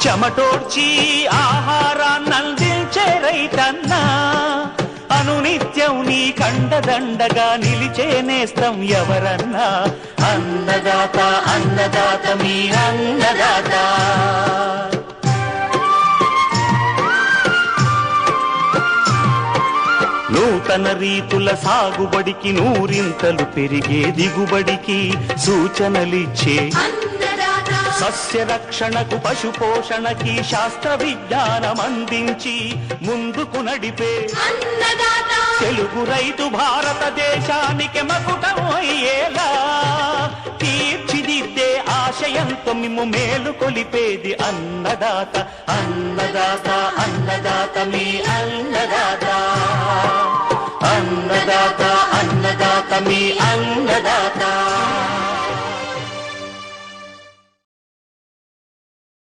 చెమటోడ్చి ఆహారాన్నందించే రైతన్నా, అనునిత్యం నీ కండదండగా నిలిచే నేస్తం ఎవరన్నా. అన్నదాత అన్నదాత మీ అన్నదాత. నూతన రీతుల సాగుబడికి, నూరింతలు పెరిగే దిగుబడికి సూచనలిచ్చే సస్య రక్షణకు, పశు పోషణకి శాస్త్ర విజ్ఞానం అందించి ముందుకు నడిపే తెలుగు రైతు భారతదేశానికి మకుటం అయ్యేలా తీర్చిదిద్దే ఆశయంతో మిమ్ము మేలు కొలిపేది అన్నదాత. అన్నదాత అన్నదాత మీ అన్నదాత. అన్నదాత అన్నదాత మీ అన్నదాత.